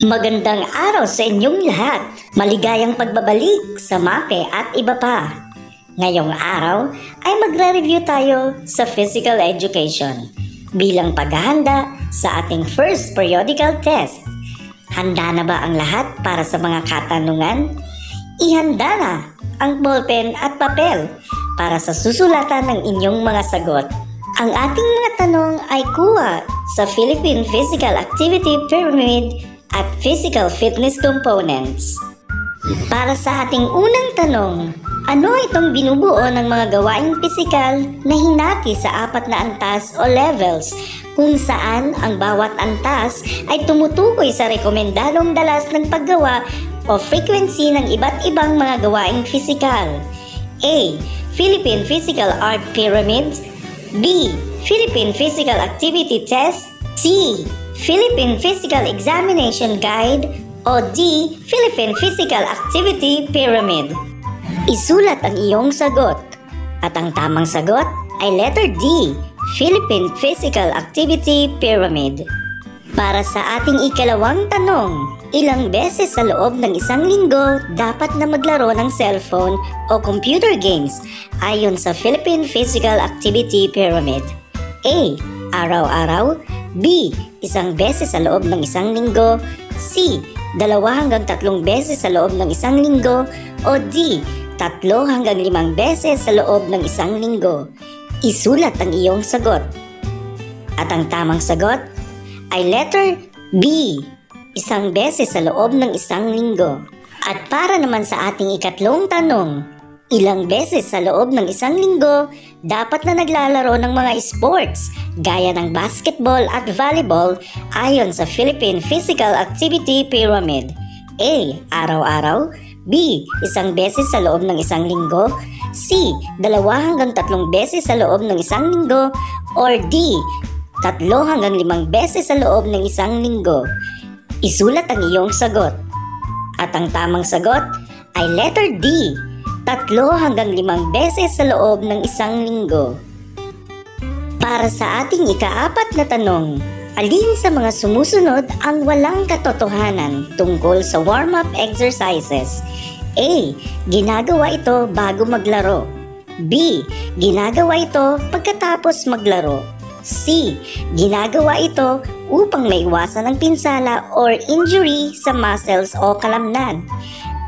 Magandang araw sa inyong lahat. Maligayang pagbabalik sa MAPE at iba pa. Ngayong araw ay magre-review tayo sa physical education bilang paghahanda sa ating first periodical test. Handa na ba ang lahat para sa mga katanungan? Ihanda na ang ballpen at papel para sa susulatan ng inyong mga sagot. Ang ating mga tanong ay kuha sa Philippine Physical Activity Pyramid at Physical Fitness Components. Para sa ating unang tanong, ano itong binubuo ng mga gawaing pisikal na hinati sa 4 na antas o levels kung saan ang bawat antas ay tumutukoy sa rekomendadong dalas ng paggawa o frequency ng iba't ibang mga gawaing pisikal? A. Philippine Physical Art Pyramid. B. Philippine Physical Activity Test. C. Philippine Physical Examination Guide. O D. Philippine Physical Activity Pyramid. Isulat ang iyong sagot. At ang tamang sagot ay letter D. Philippine Physical Activity Pyramid. Para sa ating ikalawang tanong, ilang beses sa loob ng isang linggo dapat na maglaro ng cellphone o computer games ayon sa Philippine Physical Activity Pyramid? A. Araw-araw. B. Isang beses sa loob ng isang linggo. C. 2 hanggang 3 beses sa loob ng isang linggo. O D. 3 hanggang 5 beses sa loob ng isang linggo. Isulat ang iyong sagot. At ang tamang sagot ay letter B. Isang beses sa loob ng isang linggo. At para naman sa ating ikatlong tanong, ilang beses sa loob ng isang linggo dapat na naglalaro ng mga sports gaya ng basketball at volleyball ayon sa Philippine Physical Activity Pyramid? A. Araw-araw. B. Isang beses sa loob ng isang linggo. C. 2 hanggang 3 beses sa loob ng isang linggo. Or D. 3 hanggang 5 beses sa loob ng isang linggo. Isulat ang iyong sagot. At ang tamang sagot ay letter D. 3 hanggang 5 beses sa loob ng isang linggo. Para sa ating ika-4 na tanong, alin sa mga sumusunod ang walang katotohanan tungkol sa warm-up exercises? A. Ginagawa ito bago maglaro. B. Ginagawa ito pagkatapos maglaro. C. Ginagawa ito upang maiwasan ang pinsala or injury sa muscles o kalamnan.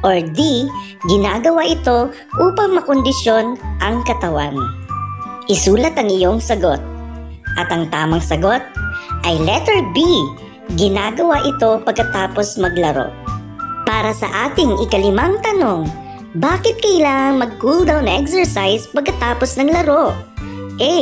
Or D. Ginagawa ito upang makondisyon ang katawan. Isulat ang iyong sagot. At ang tamang sagot ay letter B. Ginagawa ito pagkatapos maglaro. Para sa ating ika-5 tanong, bakit kailangan mag-cool down exercise pagkatapos ng laro? A.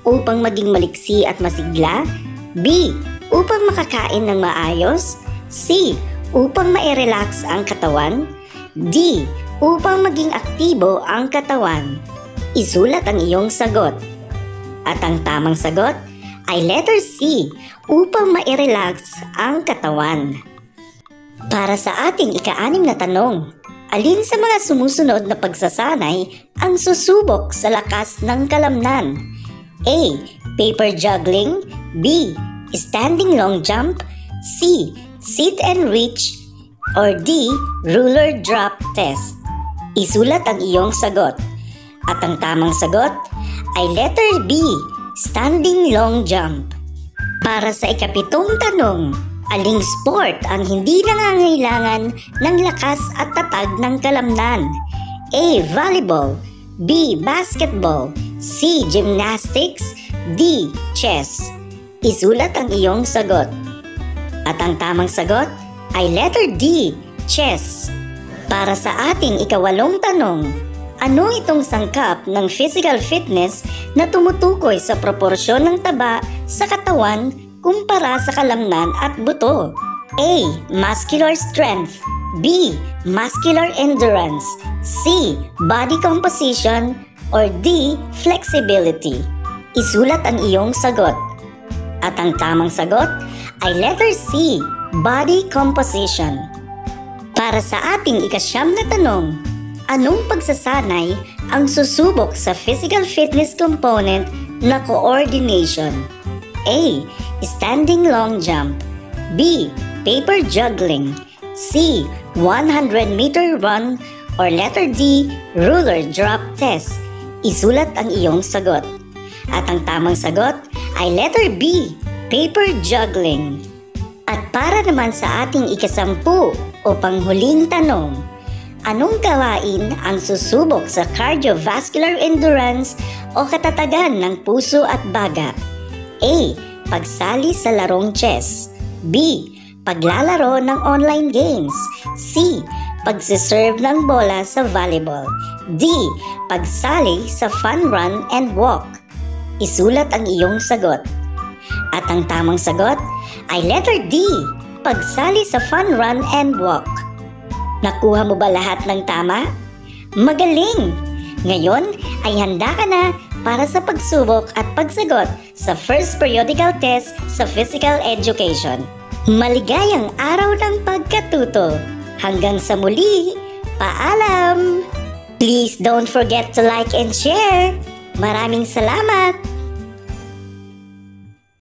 Upang maging maliksi at masigla. B. Upang makakain ng maayos. C. Upang ma-relax ang katawan. D. Upang maging aktibo ang katawan. Isulat ang iyong sagot. At ang tamang sagot ay letter C. Upang ma-relax ang katawan. Para sa ating ika-6 na tanong, alin sa mga sumusunod na pagsasanay ang susubok sa lakas ng kalamnan? A. Paper juggling. B. Standing long jump. C. Sit and reach. Or D. Ruler drop test. Isulat ang iyong sagot. At ang tamang sagot ay letter B. Standing long jump. Para sa ika-7 tanong, aling sport ang hindi nangangailangan ng lakas at tatag ng kalamnan? A. Volleyball. B. Basketball. C. Gymnastics. D. Chess. Isulat ang iyong sagot. At ang tamang sagot ay letter D. Chess. Para sa ating ika-8 tanong, ano itong sangkap ng physical fitness na tumutukoy sa proporsyon ng taba sa katawan kumpara sa kalamnan at buto? A. Muscular strength. B. Muscular endurance. C. Body composition. Or D. Flexibility. Isulat ang iyong sagot. At ang tamang sagot ay letter C. Body composition. Para sa ating ika-9 na tanong, anong pagsasanay ang susubok sa physical fitness component na coordination? A. Standing long jump. B. paper juggling, C. 100-meter run, or letter D. ruler drop test? Isulat ang iyong sagot. At ang tamang sagot ay letter B. paper juggling. At para naman sa ating ikasampu o panghuling tanong, anong gawain ang susubok sa cardiovascular endurance o katatagan ng puso at baga? A. Pagsali sa larong chess. B. Paglalaro ng online games. C. Pagsiserve ng bola sa volleyball. D. Pagsali sa fun run and walk. Isulat ang iyong sagot. At ang tamang sagot ay letter D. Pagsali sa fun run and walk. Nakuha mo ba lahat ng tama? Magaling! Ngayon ay handa ka na para sa pagsubok at pagsagot sa first periodical test sa physical education. Maligayang araw ng pagkatuto! Hanggang sa muli, paalam! Please don't forget to like and share. Maraming salamat!